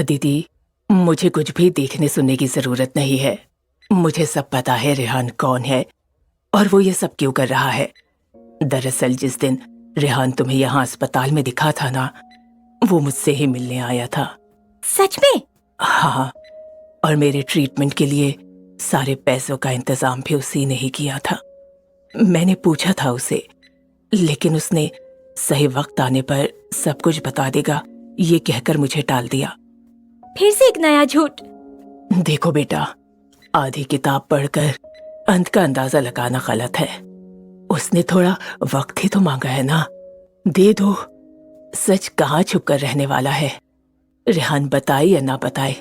दीदी, मुझे कुछ भी देखने सुनने की जरूरत नहीं है। मुझे सब पता है रेहान कौन है और वो ये सब क्यों कर रहा है। दरअसल जिस दिन रेहान तुम्हें यहाँ अस्पताल में दिखा था ना, वो मुझसे ही मिलने आया था। सच में? हाँ, और मेरे ट्रीटमेंट के लिए सारे पैसों का इंतजाम भी उसी ने ही किया था। मैंने पूछा था उसे, लेकिन उसने सही वक्त आने पर सब कुछ बता देगा ये कहकर मुझे टाल दिया। फिर से एक नया झूठ। देखो बेटा, आधी किताब पढ़कर अंत का अंदाजा लगाना गलत है। उसने थोड़ा वक्त ही तो मांगा है ना, दे दो। सच कहाँ छुप कर रहने वाला है। रेहान बताए या ना बताए,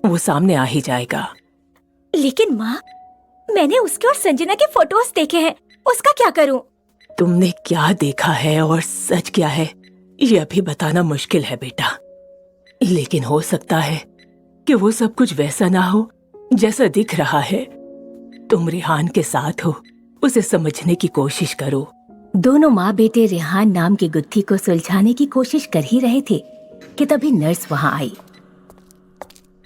वो सामने आ ही जाएगा। लेकिन माँ, मैंने उसके और संजना के फोटोज देखे हैं, उसका क्या करूँ? तुमने क्या देखा है और सच क्या है, ये अभी बताना मुश्किल है बेटा। लेकिन हो सकता है कि वो सब कुछ वैसा ना हो जैसा दिख रहा है। तुम रेहान के साथ हो, उसे समझने की कोशिश करो। दोनों माँ बेटे रेहान नाम की गुत्थी को सुलझाने की कोशिश कर ही रहे थे कि तभी नर्स वहाँ आई।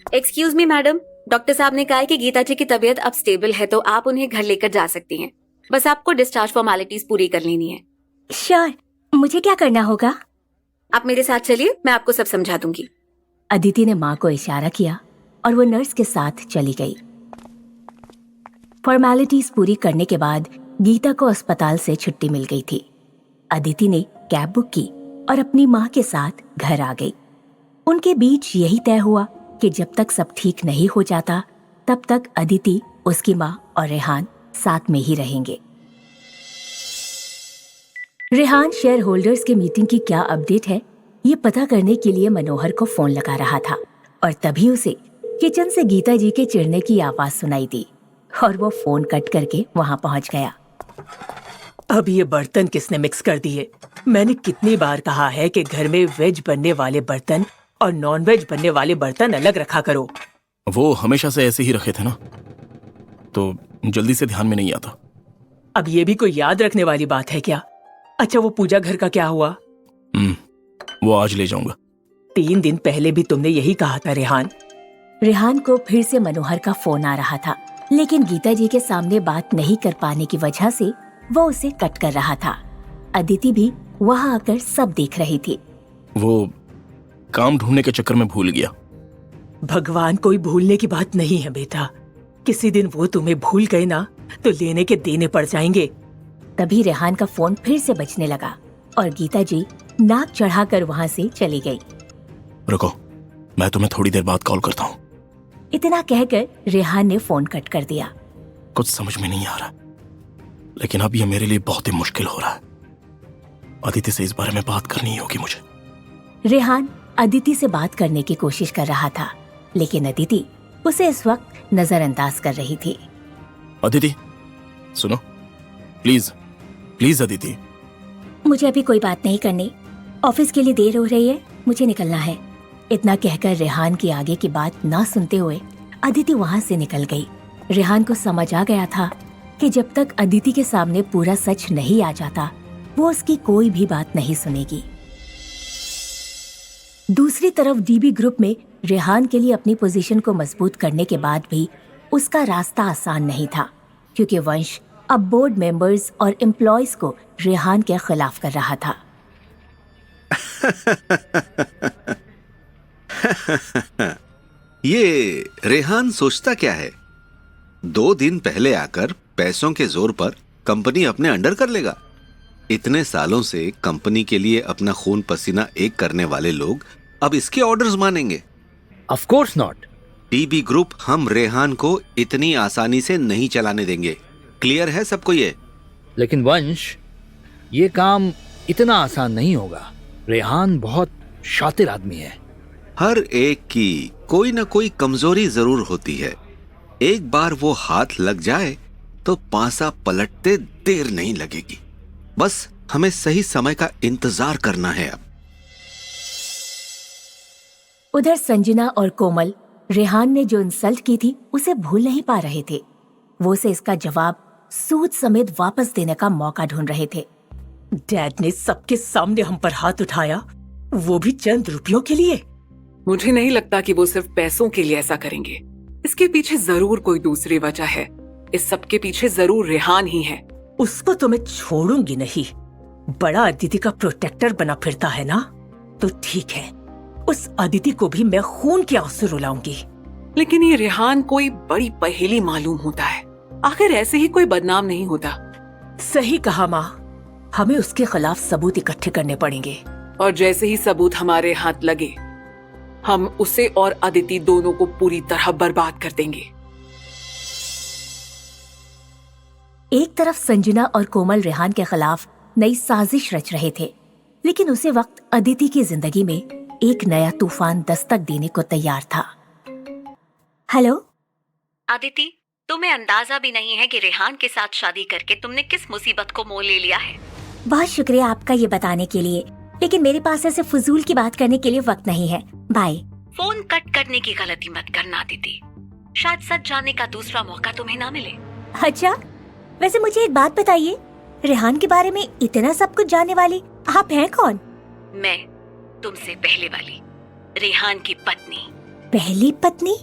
एक्सक्यूज मी मैडम, डॉक्टर साहब ने कहा है कि गीता जी की तबीयत अब स्टेबल है, तो आप उन्हें घर लेकर जा सकती हैं। बस आपको डिस्चार्ज फॉर्मेलिटीज पूरी कर लेनी है। श्योर, मुझे क्या करना होगा? आप मेरे साथ चलिए, मैं आपको सब समझा दूंगी। अदिति ने माँ को इशारा किया और वो नर्स के साथ चली गई। फॉर्मेलिटीज पूरी करने के बाद गीता को अस्पताल से छुट्टी मिल गई थी। अदिति ने कैब बुक की और अपनी माँ के साथ घर आ गई। उनके बीच यही तय हुआ कि जब तक सब ठीक नहीं हो जाता तब तक अदिति, उसकी माँ और रेहान साथ में ही रहेंगे। रेहान शेयर होल्डर्स के मीटिंग की क्या अपडेट है ये पता करने के लिए मनोहर को फोन लगा रहा था और तभी उसे किचन से गीता जी के चिढ़ने की आवाज सुनाई दी और वो फोन कट करके वहाँ पहुँच गया। अब ये बर्तन किसने मिक्स कर दिए? मैंने कितनी बार कहा है कि घर में वेज बनने वाले बर्तन और नॉन वेज बनने वाले बर्तन अलग रखा करो। वो हमेशा से ऐसे ही रखे थे ना, तो जल्दी से ध्यान में नहीं आता। अब ये भी कोई याद रखने वाली बात है क्या? अच्छा, वो पूजा घर का क्या हुआ? वो आज ले जाऊंगा। 3 दिन पहले भी तुमने यही कहा था रेहान। रेहान को फिर से मनोहर का फोन आ रहा था, लेकिन गीता जी के सामने बात नहीं कर पाने की वजह से वो उसे कट कर रहा था। अदिति भी वहाँ आकर सब देख रही थी। वो काम ढूंढने के चक्कर में भूल गया। भगवान कोई भूलने की बात नहीं है बेटा। किसी दिन वो तुम्हें भूल गए ना तो लेने के देने पड़ जाएंगे। तभी रेहान का फोन फिर से बजने लगा और गीता जी नाक चढ़ाकर वहाँ से चली गई। रुको, मैं तुम्हें थोड़ी देर बाद कॉल करता हूँ। इतना कहकर रेहान ने फोन कट कर दिया। कुछ समझ में नहीं आ रहा, लेकिन अब ये मेरे लिए बहुत ही मुश्किल हो रहा है। अदिति से इस बारे में बात करनी होगी मुझे। रेहान अदिति से बात करने की कोशिश कर रहा था, लेकिन अदिति उसे इस वक्त नजरअंदाज कर रही थी। अदिति सुनो, प्लीज प्लीज अदिति। मुझे अभी कोई बात नहीं करनी, ऑफिस के लिए देर हो रही है, मुझे निकलना है। इतना कहकर रेहान की आगे की बात ना सुनते हुए अदिति वहाँ से निकल गई। रेहान को समझ आ गया था कि जब तक अदिति के सामने पूरा सच नहीं आ जाता वो उसकी कोई भी बात नहीं सुनेगी। दूसरी तरफ डीबी ग्रुप में रेहान के लिए अपनी पोजीशन को मजबूत करने के बाद भी उसका रास्ता आसान नहीं था, क्योंकि वंश अब बोर्ड मेंबर्स और एम्प्लॉयज को रेहान के खिलाफ कर रहा था। ये रेहान सोचता क्या है? 2 दिन पहले आकर पैसों के जोर पर कंपनी अपने अंडर कर लेगा। इतने सालों से कंपनी के लिए अपना खून पसीना एक करने वाले लोग अब इसके ऑर्डर्स मानेंगे? Of course not. DB group हम रेहान को इतनी आसानी से नहीं चलाने देंगे। क्लियर है सबको ये? लेकिन वंश, ये काम इतना आसान नहीं होगा। रेहान बहुत शातिर आदमी है। हर एक की कोई ना कोई कमजोरी जरूर होती है। एक बार वो हाथ लग जाए तो पासा पलटते देर नहीं लगेगी। बस हमें सही समय का इंतजार करना है। अब उधर संजना और कोमल रेहान ने जो इंसल्ट की थी उसे भूल नहीं पा रहे थे। वो उसे इसका जवाब सूद समेत वापस देने का मौका ढूंढ रहे थे। डैड ने सबके सामने हम पर हाथ उठाया, वो भी चंद रुपयों के लिए। मुझे नहीं लगता कि वो सिर्फ पैसों के लिए ऐसा करेंगे। इसके पीछे जरूर कोई दूसरी वजह है। इस सब के पीछे जरूर रेहान ही है। उसको तो मैं छोड़ूंगी नहीं। बड़ा अदिति का प्रोटेक्टर बना फिरता है ना, तो ठीक है, उस अदिति को भी मैं खून के आंसू रुलाऊंगी। लेकिन ये रेहान कोई बड़ी पहेली मालूम होता है। आखिर ऐसे ही कोई बदनाम नहीं होता। सही कहा माँ, हमें उसके खिलाफ सबूत इकट्ठे करने पड़ेंगे। और जैसे ही सबूत हमारे हाथ लगे, हम उसे और अदिति दोनों को पूरी तरह बर्बाद कर देंगे। एक तरफ संजना और कोमल रेहान के खिलाफ नई साजिश रच रहे थे, लेकिन उसी वक्त अदिति की जिंदगी में एक नया तूफान दस्तक देने को तैयार था। हेलो अदिति, तुम्हें अंदाजा भी नहीं है कि रेहान के साथ शादी करके तुमने किस मुसीबत को मोल ले लिया है। बहुत शुक्रिया आपका ये बताने के लिए, लेकिन मेरे पास ऐसे फजूल की बात करने के लिए वक्त नहीं है। बाय। फोन कट करने की गलती मत करना अदिति। शायद सच जानने का दूसरा मौका तुम्हें ना मिले। अच्छा, वैसे मुझे एक बात बताइए, रेहान के बारे में इतना सब कुछ जानने वाली आप हैं कौन? मैं तुमसे पहले वाली रेहान की पत्नी। पहली पत्नी?